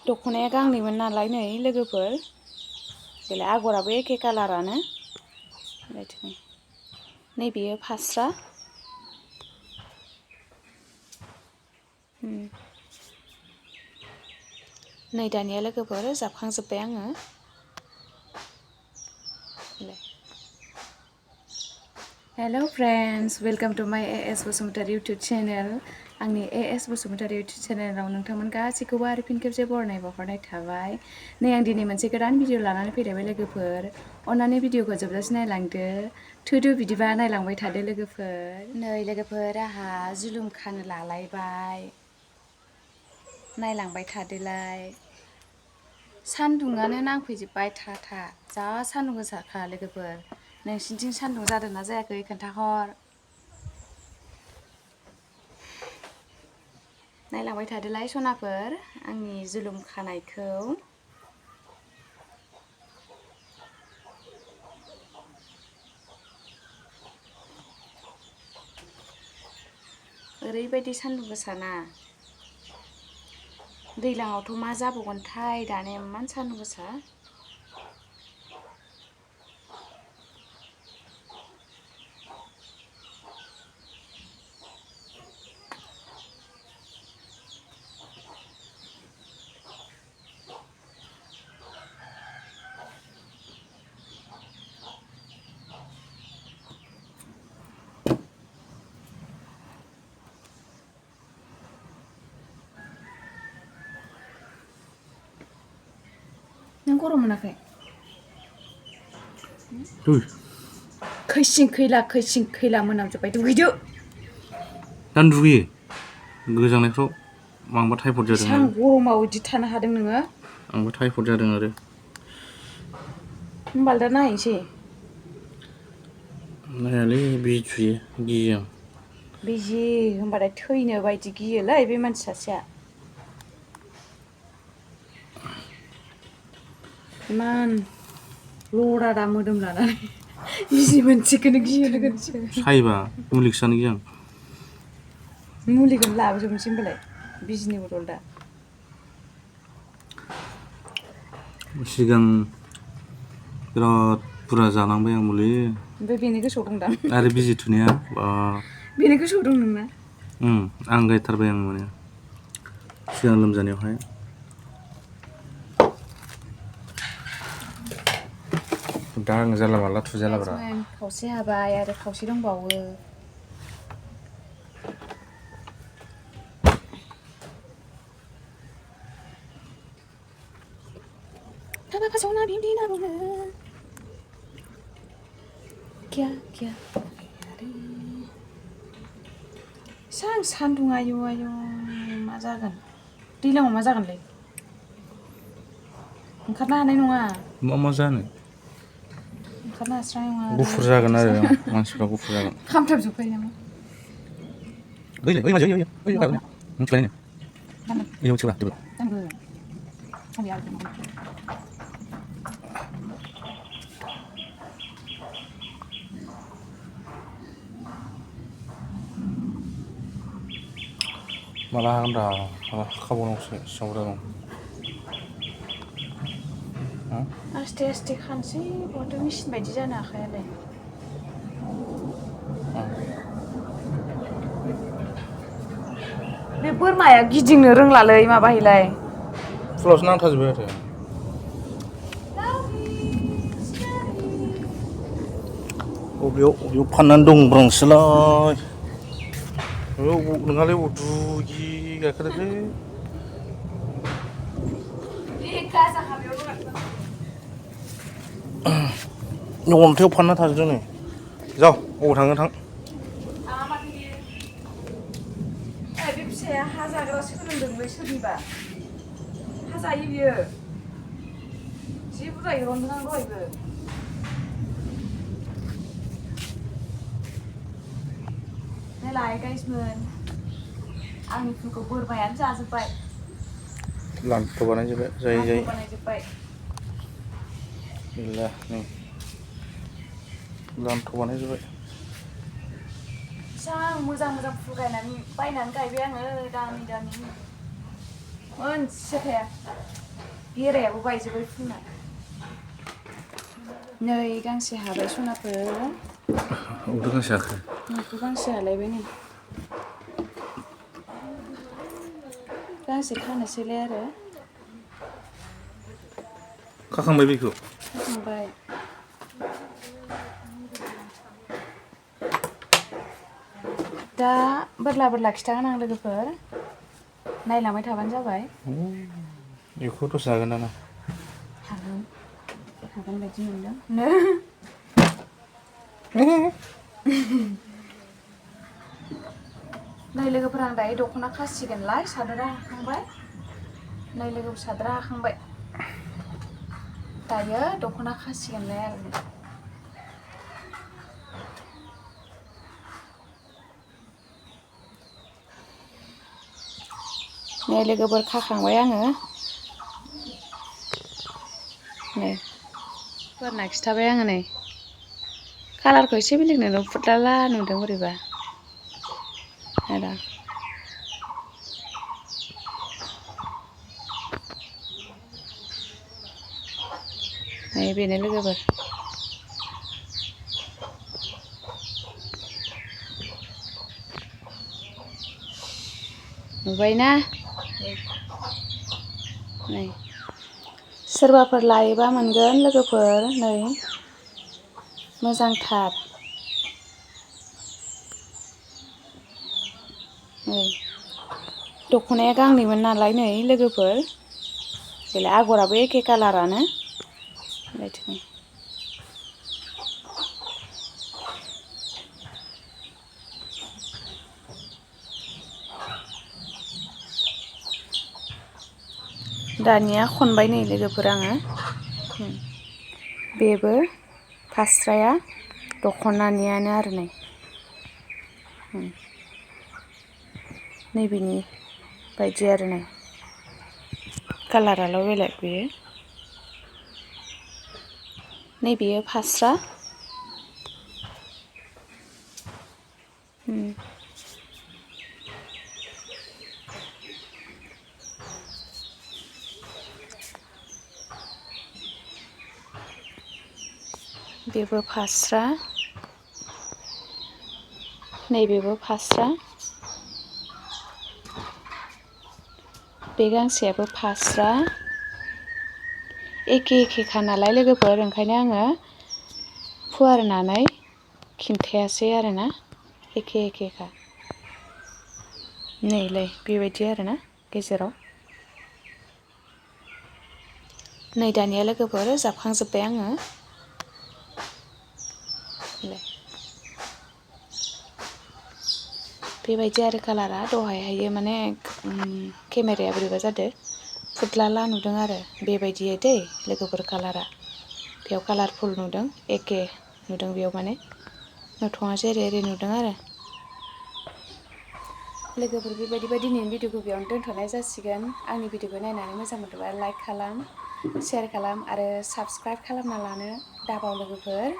दख'नाया गांनैमोन नालाय नै लोगोफोर बेलाय आगराबो एखे कालारानो नै बेयो फास्रा नै दानिया लोगोफोर जाबखांजोब्बाय आङो हेल' फ्रेन्ड्स वेलकाम टु माय एएस बसुमतारी इउटुब चेनेल आंनि एएस बसुमतारी इउटुब चेनेलाव नोंथांमोन गासैखौबो आरो फिन खेबसे बरायनाय बावहरनाय थाबाय नै आं दिनै मोनसे गोदान भिडिअ लानानै फैलायबाय लोगोफोर अन्नानै भिडिअखौ जोबजासे नायलांदो थुदो बिदिबा नायलांबाय थादो लोगोफोर नै लोगोफोर आंहा जुलुम खानो लालायबाय नायलांबाय थादोलाय सान्दुङानो नांफैजोब्बाय था जा सान्दुं गोसाखा लोगोफोर नोंसिनिथिं सान्दुं जादोंना जायाखै खोन्थाहर नायलांबाय थादोलाय सनाफोर आंनि जुलुम खानायखौ ओरैबायदि सान्दुं गोसाना दैज्लाङावथ' मा जाबावगोनथाय दानो इमान सान्दुं गोसा नों गरम मोनाखै? खैसिं खैला मोनामजोब्बाय दुगैदो दानो दुगैयो गोजांनायफ्राव आंबा टाइफड जादों बेसां गरमाव इदि थानो हादों नोङो? आंबा टाइफड जादों आरो होमबालाय दा नायहैसै नायालै बिजि थुयो गियो आं बिजि होमबाथाय थैनो बायदि गियोलै बे मानसि सासेया इमान लरादा मोदोम लानानै बिजि मोनसेखौनो गियो लोगोसे सायोबा मुलिखौ जानो गियो आं मुलिखौनो लाबोजोबनोसै होनबालाय बिजिनि बदल दा सिगां बिराद बुरजा जानांबाय आं मुलि ओमफ्राय बेनो गोसोआव दंदां आरो बिजि थुनाया बेनो गोसोआव दं नोंना आंगायथारबाय आं माने सिगां लोमजानायावहाय दा आं जानला मानला थुजालाब्रा खावसे हाबाय आरो खावसे दंबावो सां सान्दुं आयु मा जागोन दैज्लाङाव मा जागोनलै ओंखारनो हानाय नङा मा जानो ओंखारनो हास्रानाय नङा गुफुर जागोन आरो मानसिफ्रा गुफुर जागोन खामथाबजोब्बाय नामा माला हागोनब्रा खाबावनांगौसो एसेबां बुरजा दं आस्थे खानसै बहाथो मेचिन बायदि जानो आखायालाय बे बोरमाया गिदिंनो रोंलालै माबाहैलाय फुलावसो नांथाजोब्बाय आरो अबेयाव फाननानै दंब्रा नोंसोरलाय नोंहालाय अबाव दुगि गाखोदोंलै अन्थायाव फानना थाजोबदों नै जाव अबाव थाङो थां बे फिसाया हा जाग्रा सोलोंदोंलै सोरनिबा हा जायो बियो जि बुरजा एरनदों आं दहायबो नायलाय गाइसमोन आंनि फुलखौ बोरमायानो जाजोब्बाय लान्थ' बानायजोब्बाय जायै गैला नै लान्थ' बानायजोब्बाय जा मोजां फुल बायनानै गायबाय आङो दामि मोनसे थाया बेरायाबो बायजोब्बाय फुना नै गांसे हाबाय सनाफोर अबावथो गांसे हाखो नोंखौ गांसे हालायबाय नै गांसे खानोसैलाय आरो खाखांबाय बेखौ खाखांबाय दा बोरला खिथागोन आं लोगोफोर नायलांबाय थाबानो जाबाय बेखौ दसे हागोन ना हागोन बायदि मोनदों नै लोगोफोर आं दायो दख'ना खासिगोनलाय सादोरा हाखांबाय नै लोगोफोर सादोरा हाखांबाय दायो दख'ना खासिगोनलाय आरो नै लोगोफोर खाखांबाय आङो नै बोरना खिथाबाय आङो नै कालारखौ एसे बेलेग नुदों फुरलाला नुदों बोरैबा आरो नै बेनो लोगोफोर नुबायना नै सोरबाफोर लायोबा मोनगोन लोगोफोर नै मोजांथार नै दख'नाया गांनैमोन नालाय नै लोगोफोर बेलाय आगराबो एखे कालारानो बेबायदिनो दानिया खनबाय नै लोगोफोर आङो बेबो फास्राया दख'नानियानो आरो नै नैबेनि बायदि आरो नै कालाराल' बेलेग बेयो नैबेयो फास्रा बेबो फास्रा नैबेबो फास्रा बे गांसेयाबो फास्रा एखेखा नालाय लोगोफोर ओंखायनो आङो फुवारनानै खिन्थायासै आरोना एखेखा नैलाय बेबायदि आरोना गेजेराव नै दानिया लोगोफोर जाबखांजोब्बाय आङो बेबायदि आरो कालारा दहायहायो माने केमेराया बोरैबा जादों फुदलाला नुदों आरो बेबायदि दै लोगोफोर कालारा बेयाव कालारफुल नुदों एखे नुदों बेयाव माने मोथङा जेरै एरै नुदों आरो लोगोफोर बेबायदिबा दिनैनि भिडिअखौ बेयावनो दोनथ'नाय जासिगोन आंनि भिडिअखौ नायनानै मोजां मोनदोंबा लाइक खालाम शेयार खालाम आरो साबस्क्राइब खालामना लानो दाबाव लोगोफोर